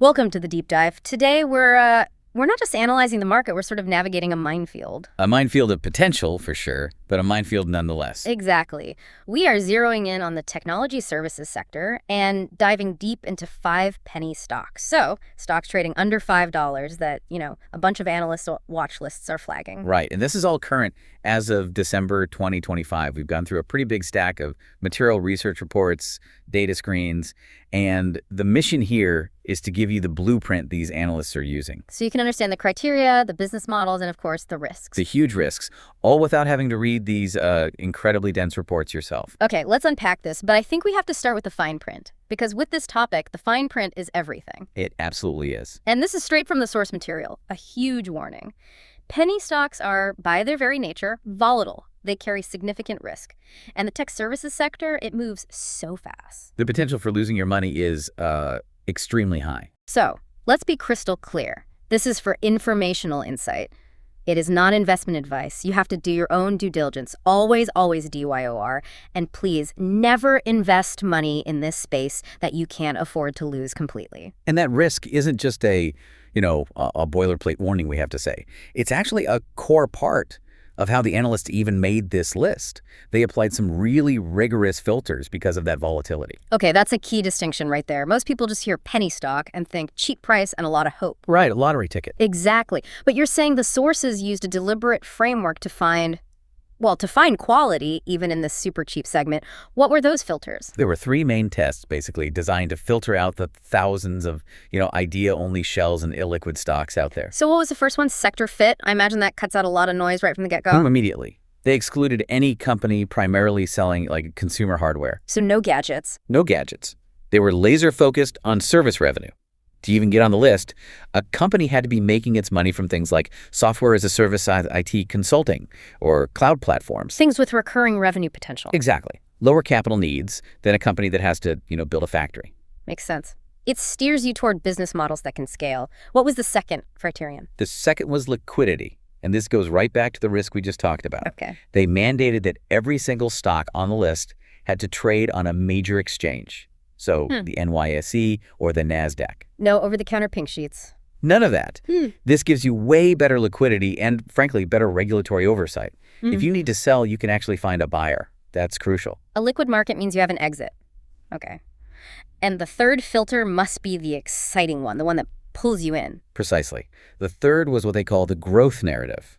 Welcome to the deep dive. Today we're not just analyzing the market, we're sort of navigating a minefield. A minefield of potential, for sure, but a minefield nonetheless. Exactly. We are zeroing in on the technology services sector and diving deep into 5 penny stocks. So, stocks trading under $5 that, a bunch of analyst watch lists are flagging. Right, and this is all current as of December 2025. We've gone through a pretty big stack of material research reports, data screens, and the mission here is to give you the blueprint these analysts are using. So you can understand the criteria, the business models, and of course, the risks. The huge risks, all without having to read these incredibly dense reports yourself. Okay, let's unpack this, but I think we have to start with the fine print, because with this topic, the fine print is everything. It absolutely is. And this is straight from the source material, a huge warning. Penny stocks are, by their very nature, volatile. They carry significant risk. And the tech services sector, it moves so fast. The potential for losing your money is extremely high. So, let's be crystal clear. This is for informational insight. It is not investment advice. You have to do your own due diligence. Always, always DYOR. And please, never invest money in this space that you can't afford to lose completely. And that risk isn't just a boilerplate warning, we have to say. It's actually a core part of how the analysts even made this list. They applied some really rigorous filters because of that volatility. Okay, that's a key distinction right there. Most people just hear penny stock and think cheap price and a lot of hope. Right, a lottery ticket. Exactly. But you're saying the sources used a deliberate framework to find quality, even in this super cheap segment. What were those filters? There were 3 main tests, basically, designed to filter out the thousands of, idea-only shells and illiquid stocks out there. So what was the first one? Sector fit? I imagine that cuts out a lot of noise right from the get-go. Immediately. They excluded any company primarily selling, consumer hardware. So no gadgets. No gadgets. They were laser-focused on service revenue. To even get on the list, a company had to be making its money from things like software as a service IT consulting or cloud platforms. Things with recurring revenue potential. Exactly. Lower capital needs than a company that has to, build a factory. Makes sense. It steers you toward business models that can scale. What was the second criterion? The second was liquidity. And this goes right back to the risk we just talked about. Okay. They mandated that every single stock on the list had to trade on a major exchange. So the NYSE or the NASDAQ. No over-the-counter pink sheets. None of that. This gives you way better liquidity and, frankly, better regulatory oversight. If you need to sell, you can actually find a buyer. That's crucial. A liquid market means you have an exit. Okay. And the third filter must be the exciting one, the one that pulls you in. Precisely. The third was what they call the growth narrative.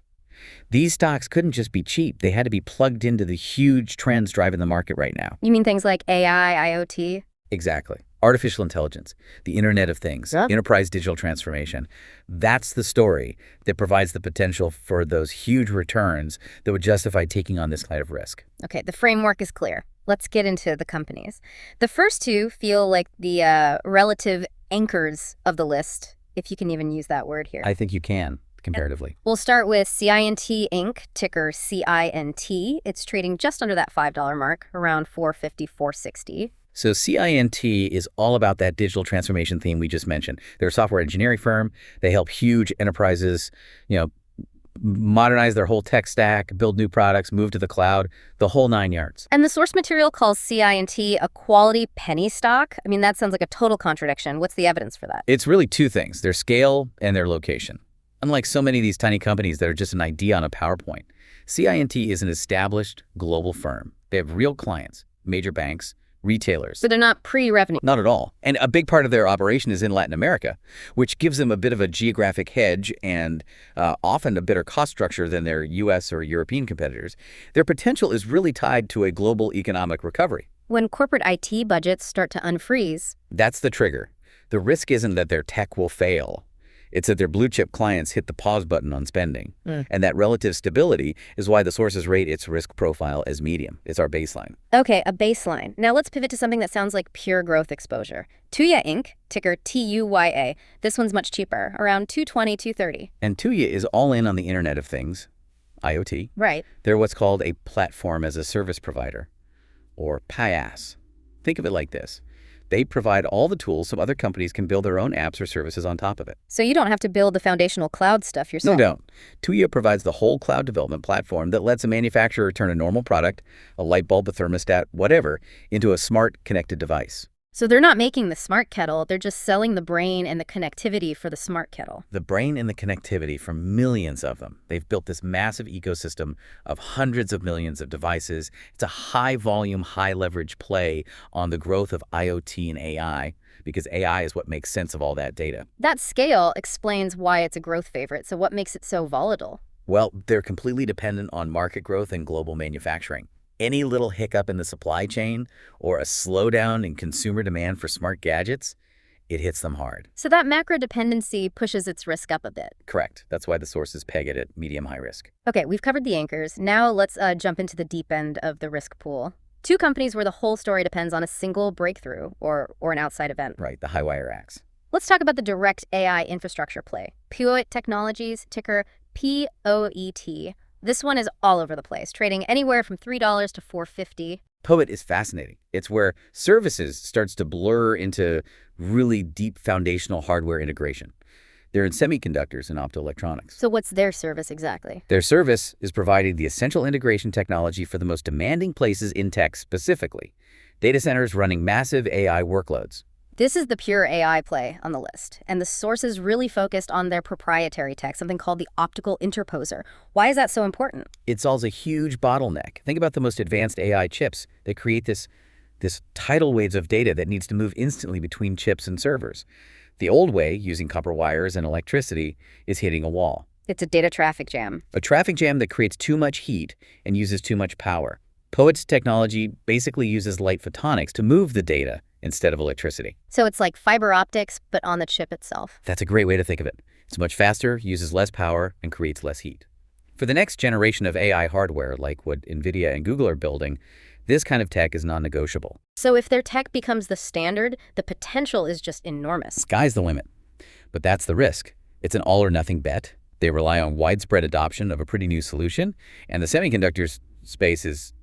These stocks couldn't just be cheap. They had to be plugged into the huge trends driving the market right now. You mean things like AI, IoT? Exactly. Artificial intelligence, the Internet of Things, enterprise digital transformation. That's the story that provides the potential for those huge returns that would justify taking on this kind of risk. Okay, the framework is clear. Let's get into the companies. The first 2 feel like the relative anchors of the list, if you can even use that word here. I think you can, comparatively. We'll start with CINT Inc., ticker CINT. It's trading just under that $5 mark, around $4.50, $4.60. So CINT is all about that digital transformation theme we just mentioned. They're a software engineering firm. They help huge enterprises, modernize their whole tech stack, build new products, move to the cloud, the whole 9 yards. And the source material calls CINT a quality penny stock. I mean, that sounds like a total contradiction. What's the evidence for that? It's really 2 things, their scale and their location. Unlike so many of these tiny companies that are just an idea on a PowerPoint, CINT is an established global firm. They have real clients, major banks, retailers. So they're not pre-revenue? Not at all. And a big part of their operation is in Latin America, which gives them a bit of a geographic hedge and often a better cost structure than their U.S. or European competitors. Their potential is really tied to a global economic recovery. When corporate IT budgets start to unfreeze, that's the trigger. The risk isn't that their tech will fail. It's that their blue-chip clients hit the pause button on spending. And that relative stability is why the sources rate its risk profile as medium. It's our baseline. Okay, a baseline. Now let's pivot to something that sounds like pure growth exposure. Tuya Inc., ticker TUYA. This one's much cheaper, around $220, $230. And Tuya is all in on the Internet of Things, IoT. Right. They're what's called a platform as a service provider, or PaaS. Think of it like this. They provide all the tools so other companies can build their own apps or services on top of it. So you don't have to build the foundational cloud stuff yourself? No, don't. Tuya provides the whole cloud development platform that lets a manufacturer turn a normal product, a light bulb, a thermostat, whatever, into a smart, connected device. So they're not making the smart kettle, they're just selling the brain and the connectivity for the smart kettle. The brain and the connectivity from millions of them. They've built this massive ecosystem of hundreds of millions of devices. It's a high-volume, high-leverage play on the growth of IoT and AI, because AI is what makes sense of all that data. That scale explains why it's a growth favorite, so what makes it so volatile? Well, they're completely dependent on market growth and global manufacturing. Any little hiccup in the supply chain or a slowdown in consumer demand for smart gadgets, it hits them hard. So that macro dependency pushes its risk up a bit. Correct. That's why the sources peg it at medium-high risk. Okay, we've covered the anchors. Now let's jump into the deep end of the risk pool. Two companies where the whole story depends on a single breakthrough or an outside event. Right, the high-wire acts. Let's talk about the direct AI infrastructure play. POET Technologies, ticker POET. This one is all over the place, trading anywhere from $3 to $4.50. POET is fascinating. It's where services starts to blur into really deep foundational hardware integration. They're in semiconductors and optoelectronics. So what's their service exactly? Their service is providing the essential integration technology for the most demanding places in tech specifically. Data centers running massive AI workloads. This is the pure AI play on the list, and the source is really focused on their proprietary tech, something called the optical interposer. Why is that so important? It solves a huge bottleneck. Think about the most advanced AI chips that create this tidal waves of data that needs to move instantly between chips and servers. The old way, using copper wires and electricity, is hitting a wall. It's a data traffic jam. A traffic jam that creates too much heat and uses too much power. POET's technology basically uses light photonics to move the data instead of electricity. So it's like fiber optics, but on the chip itself. That's a great way to think of it. It's much faster, uses less power, and creates less heat. For the next generation of AI hardware, like what NVIDIA and Google are building, this kind of tech is non-negotiable. So if their tech becomes the standard, the potential is just enormous. Sky's the limit. But that's the risk. It's an all-or-nothing bet. They rely on widespread adoption of a pretty new solution, and the semiconductor space is,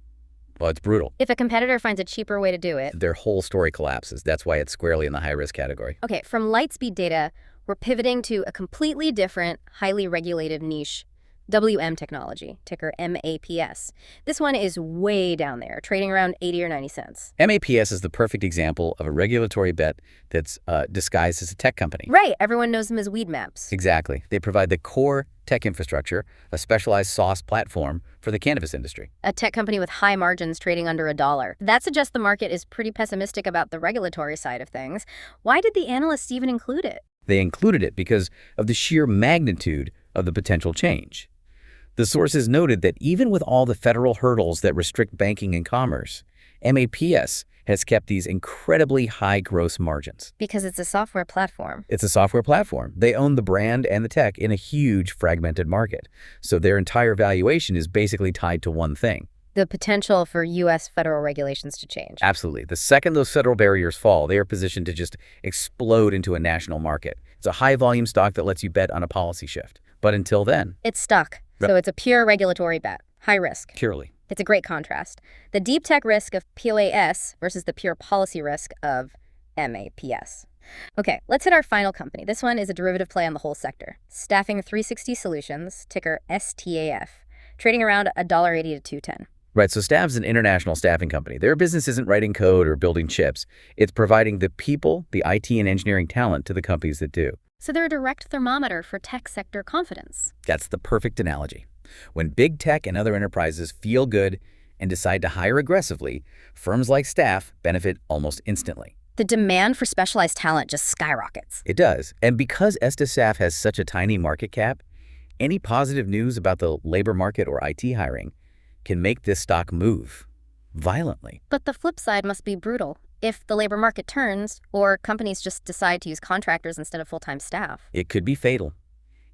well, it's brutal. If a competitor finds a cheaper way to do it, Their whole story collapses. That's why it's squarely in the high-risk category. okay, from light-speed data, we're pivoting to a completely different, highly regulated niche, WM technology, ticker MAPS. This one is way down there, trading around 80 or 90 cents. MAPS is the perfect example of a regulatory bet that's disguised as a tech company. Right, everyone knows them as weed maps. Exactly. They provide the core tech infrastructure, a specialized SaaS platform for the cannabis industry. A tech company with high margins trading under $1. That suggests the market is pretty pessimistic about the regulatory side of things. Why did the analysts even include it? They included it because of the sheer magnitude of the potential change. The sources noted that even with all the federal hurdles that restrict banking and commerce, MAPS has kept these incredibly high gross margins. Because it's a software platform. It's a software platform. They own the brand and the tech in a huge fragmented market. So their entire valuation is basically tied to one thing. The potential for U.S. federal regulations to change. Absolutely. The second those federal barriers fall, they are positioned to just explode into a national market. It's a high-volume stock that lets you bet on a policy shift. But until then, It's stuck. So it's a pure regulatory bet. High risk. purely. It's a great contrast. The deep tech risk of POAS versus the pure policy risk of MAPS. Okay, let's hit our final company. This one is a derivative play on the whole sector. Staffing 360 Solutions, ticker STAF, trading around $1.80 to $2.10. Right, so Stav's an international staffing company. Their business isn't writing code or building chips. It's providing the people, the IT and engineering talent to the companies that do. So they're a direct thermometer for tech sector confidence. That's the perfect analogy. When big tech and other enterprises feel good and decide to hire aggressively, firms like Staff benefit almost instantly. The demand for specialized talent just skyrockets. It does. And because Staff has such a tiny market cap, any positive news about the labor market or IT hiring can make this stock move violently. But the flip side must be brutal. If the labor market turns, or companies just decide to use contractors instead of full-time staff. It could be fatal.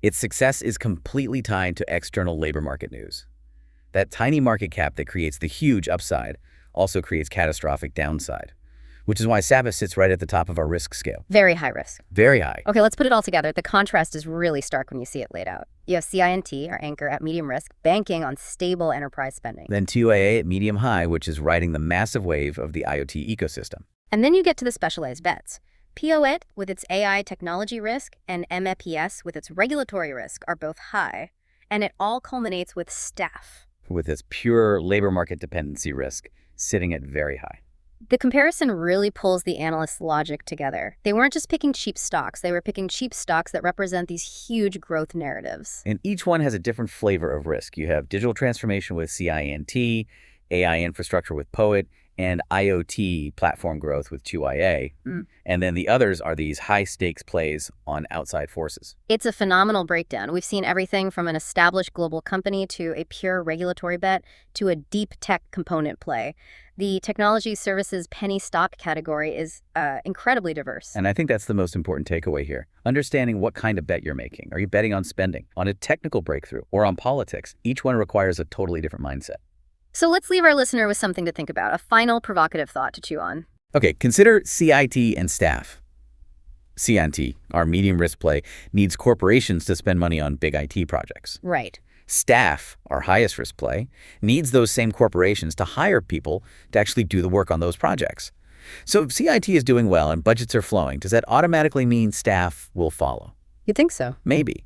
Its success is completely tied to external labor market news. That tiny market cap that creates the huge upside also creates catastrophic downside, which is why Sabbath sits right at the top of our risk scale. Very high risk. Very high. Okay, let's put it all together. The contrast is really stark when you see it laid out. You have CI&T, our anchor at medium risk, banking on stable enterprise spending. Then Tuya at medium high, which is riding the massive wave of the IoT ecosystem. And then you get to the specialized bets. POET with its AI technology risk and MAPS with its regulatory risk are both high. And it all culminates with Staff. With its pure labor market dependency risk sitting at very high. The comparison really pulls the analysts' logic together. They weren't just picking cheap stocks, they were picking cheap stocks that represent these huge growth narratives. And each one has a different flavor of risk. You have digital transformation with CINT, AI infrastructure with POET, and IoT platform growth with Tuya. And then the others are these high-stakes plays on outside forces. It's a phenomenal breakdown. We've seen everything from an established global company to a pure regulatory bet to a deep tech component play. The technology services penny stock category is incredibly diverse. And I think that's the most important takeaway here. Understanding what kind of bet you're making. Are you betting on spending, on a technical breakthrough, or on politics? Each one requires a totally different mindset. So let's leave our listener with something to think about, a final provocative thought to chew on. Okay, consider CIT and staff. CIT, our medium risk play, needs corporations to spend money on big IT projects. Right. Staff, our highest risk play, needs those same corporations to hire people to actually do the work on those projects. So if CIT is doing well and budgets are flowing, does that automatically mean staff will follow? You think so? Maybe.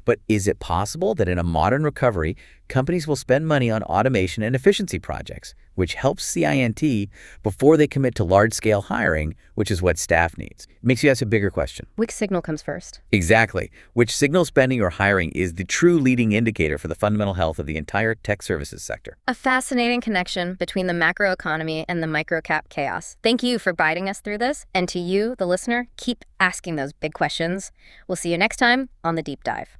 But is it possible that in a modern recovery, companies will spend money on automation and efficiency projects, which helps CINT before they commit to large-scale hiring, which is what staff needs? It makes you ask a bigger question. Which signal comes first? Exactly. Which signal spending or hiring is the true leading indicator for the fundamental health of the entire tech services sector? A fascinating connection between the macroeconomy and the microcap chaos. Thank you for guiding us through this. And to you, the listener, keep asking those big questions. We'll see you next time on The Deep Dive.